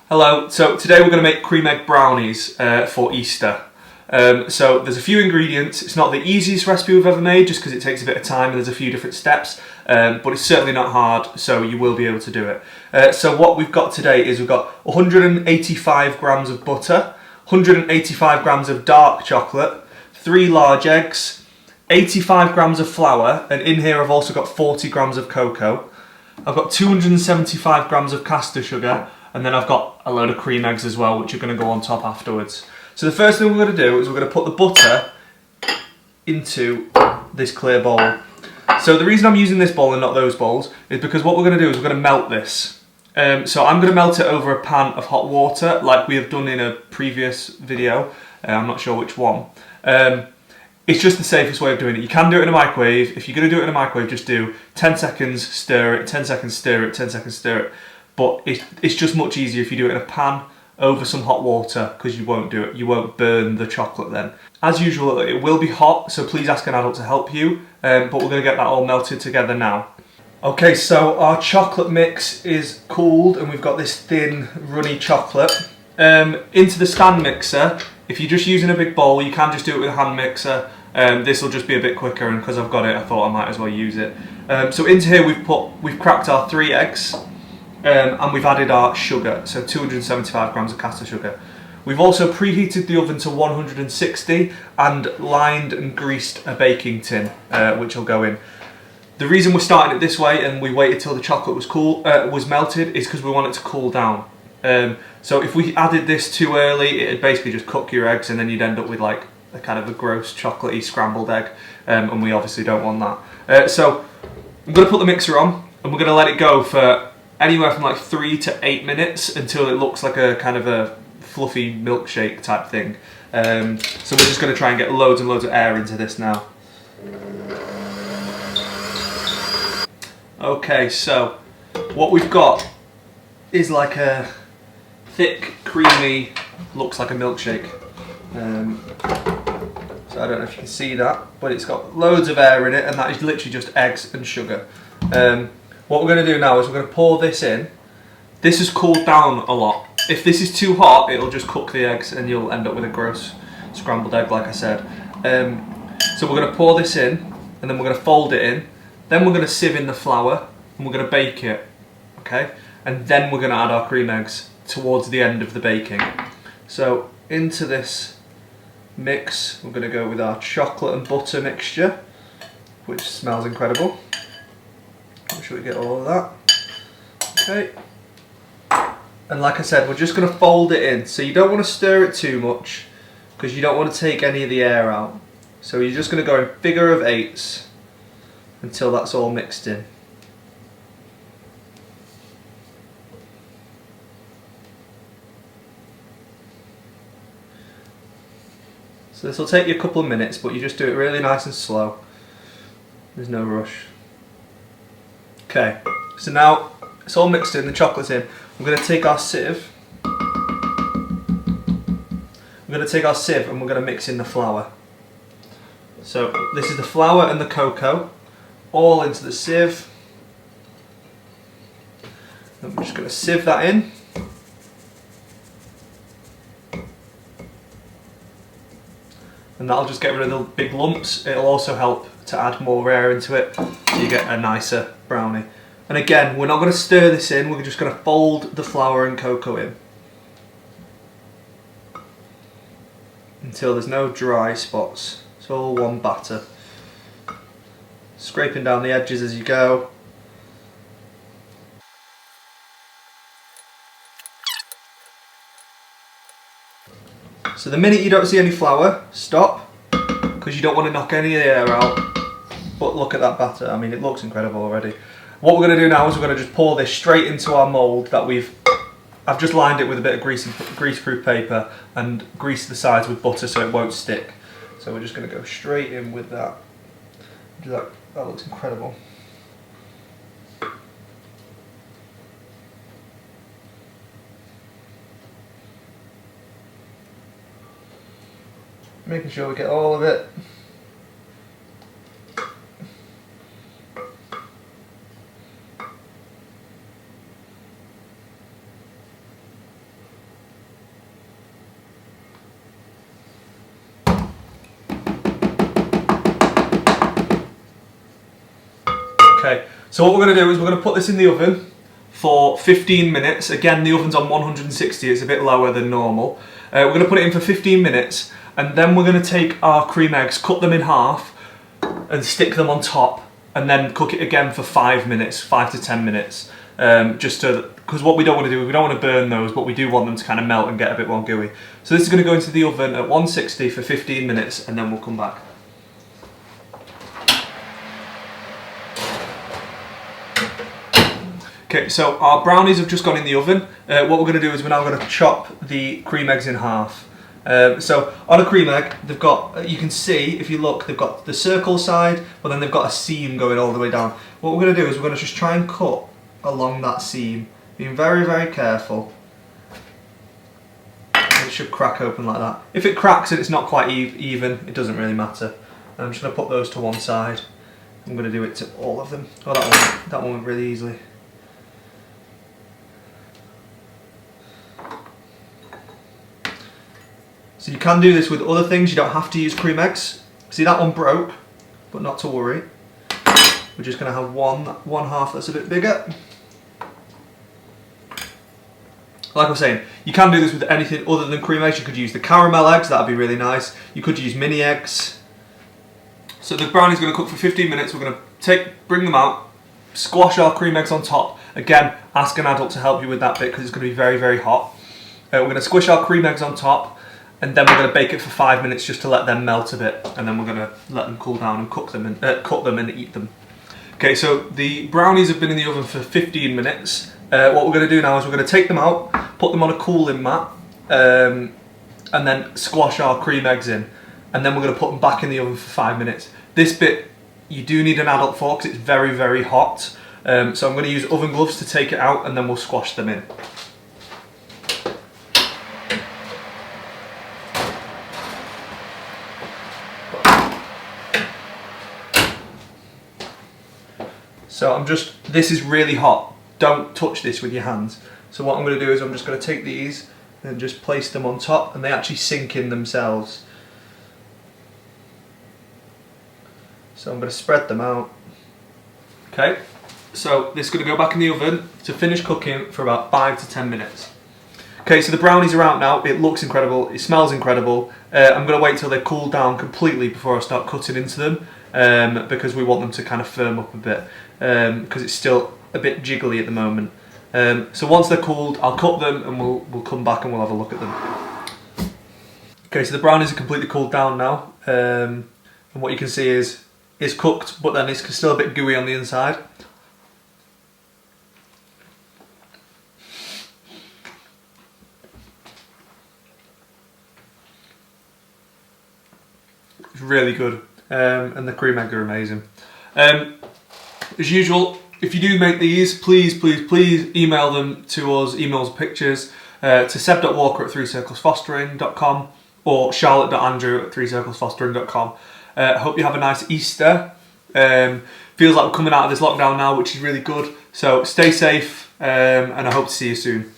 Hello, so today we're going to make cream egg brownies for Easter. So there's a few ingredients. It's not the easiest recipe we've ever made just because it takes a bit of time and there's a few different steps, but it's certainly not hard, so you will be able to do it. So what we've got today is we've got 185 grams of butter, 185 grams of dark chocolate, 3 large eggs, 85 grams of flour, and in here I've also got 40 grams of cocoa. I've got 275 grams of caster sugar, and then I've got a load of cream eggs as well, which are going to go on top afterwards. So the first thing we're going to do is we're going to put the butter into this clear bowl. So the reason I'm using this bowl and not those bowls is because what we're going to do is we're going to melt this. So I'm going to melt it over a pan of hot water like we have done in a previous video. I'm not sure which one. It's just the safest way of doing it. You can do it in a microwave. If you're going to do it in a microwave, just do 10 seconds, stir it, 10 seconds, stir it, 10 seconds, stir it. But it's just much easier if you do it in a pan over some hot water, because you won't burn the chocolate then. As usual, it will be hot, so please ask an adult to help you, but we're going to get that all melted together now. Okay, so our chocolate mix is cooled and we've got this thin, runny chocolate. Into the stand mixer, if you're just using a big bowl, you can just do it with a hand mixer. This will just be a bit quicker, and because I've got it, I thought I might as well use it. So into here we've cracked our 3 eggs. And we've added our sugar, so 275 grams of caster sugar. We've also preheated the oven to 160 and lined and greased a baking tin, which will go in. The reason we're starting it this way and we waited till the chocolate was melted is because we want it to cool down. So if we added this too early, it'd basically just cook your eggs and then you'd end up with like a kind of a gross chocolatey scrambled egg, and we obviously don't want that. So I'm going to put the mixer on and we're going to let it go for anywhere from like 3 to 8 minutes until it looks like a kind of a fluffy milkshake type thing. So we're just going to try and get loads and loads of air into this now. Okay, so what we've got is like a thick, creamy, looks like a milkshake. So I don't know if you can see that, but it's got loads of air in it, and that is literally just eggs and sugar. What we're going to do now is we're going to pour this in. This has cooled down a lot. If this is too hot, it'll just cook the eggs and you'll end up with a gross scrambled egg, like I said. So we're going to pour this in, and then we're going to fold it in. Then we're going to sieve in the flour, and we're going to bake it. Okay? And then we're going to add our cream eggs towards the end of the baking. So into this mix, we're going to go with our chocolate and butter mixture, which smells incredible. Make sure we get all of that. Okay. And like I said, we're just going to fold it in. So you don't want to stir it too much because you don't want to take any of the air out. So you're just going to go in figure of 8s until that's all mixed in. So this will take you a couple of minutes, but you just do it really nice and slow. There's no rush. Okay, so now it's all mixed in, the chocolate's in. We're going to take our sieve. We're going to take our sieve and we're going to mix in the flour. So this is the flour and the cocoa, all into the sieve. And we're just going to sieve that in. And that'll just get rid of the big lumps. It'll also help to add more air into it, so you get a nicer brownie. And again, we're not going to stir this in, we're just going to fold the flour and cocoa in until there's no dry spots. It's all one batter. Scraping down the edges as you go. So the minute you don't see any flour, stop, because you don't want to knock any of the air out. But look at that batter, I mean it looks incredible already. What we're going to do now is we're going to just pour this straight into our mould that I've just lined it with a bit of greaseproof paper and greased the sides with butter so it won't stick. So we're just going to go straight in with that. That looks incredible. Making sure we get all of it. Okay, so what we're going to do is we're going to put this in the oven for 15 minutes. Again, the oven's on 160, it's a bit lower than normal. We're going to put it in for 15 minutes, and then we're going to take our cream eggs, cut them in half, and stick them on top, and then cook it again for 5 minutes, 5 to 10 minutes. Because what we don't want to do, we don't want to burn those, but we do want them to kind of melt and get a bit more gooey. So this is going to go into the oven at 160 for 15 minutes, and then we'll come back. Okay, so our brownies have just gone in the oven. What we're going to do is we're now going to chop the cream eggs in half. So on a cream egg, they've got, you can see, if you look, they've got the circle side, but then they've got a seam going all the way down. What we're going to do is we're going to just try and cut along that seam, being very, very careful. It should crack open like that. If it cracks and it's not quite even, it doesn't really matter. I'm just going to put those to one side. I'm going to do it to all of them. Oh, that one went really easily. So you can do this with other things, you don't have to use cream eggs. See, that one broke, but not to worry. We're just going to have one half that's a bit bigger. Like I was saying, you can do this with anything other than cream eggs. You could use the caramel eggs, that'd be really nice. You could use mini eggs. So the brownie's going to cook for 15 minutes. We're going to bring them out, squash our cream eggs on top. Again, ask an adult to help you with that bit because it's going to be very, very hot. We're going to squish our cream eggs on top, and then we're going to bake it for 5 minutes just to let them melt a bit, and then we're going to let them cool down and cook them and cut them and eat them. Okay, so the brownies have been in the oven for 15 minutes. What we're going to do now is we're going to take them out, put them on a cooling mat, and then squash our cream eggs in, and then we're going to put them back in the oven for 5 minutes. This bit you do need an adult for because it's very, very hot. So I'm going to use oven gloves to take it out, and then we'll squash them in. So this is really hot. Don't touch this with your hands. So what I'm going to do is I'm just going to take these and just place them on top, and they actually sink in themselves. So I'm going to spread them out. Okay, so this is going to go back in the oven to finish cooking for about 5 to 10 minutes. Okay, so the brownies are out now. It looks incredible. It smells incredible. I'm going to wait till they cool down completely before I start cutting into them, because we want them to kind of firm up a bit, because it's still a bit jiggly at the moment. So once they're cooled, I'll cut them and we'll come back and we'll have a look at them. Okay, so the brownies are completely cooled down now, and what you can see is it's cooked, but then it's still a bit gooey on the inside. It's really good, and the cream egg are amazing. As usual, if you do make these, please email them to us, email us pictures to seb.walker@threecirclesfostering.com or charlotte.andrew@threecirclesfostering.com. I hope you have a nice Easter. Feels like we're coming out of this lockdown now, which is really good. So stay safe, and I hope to see you soon.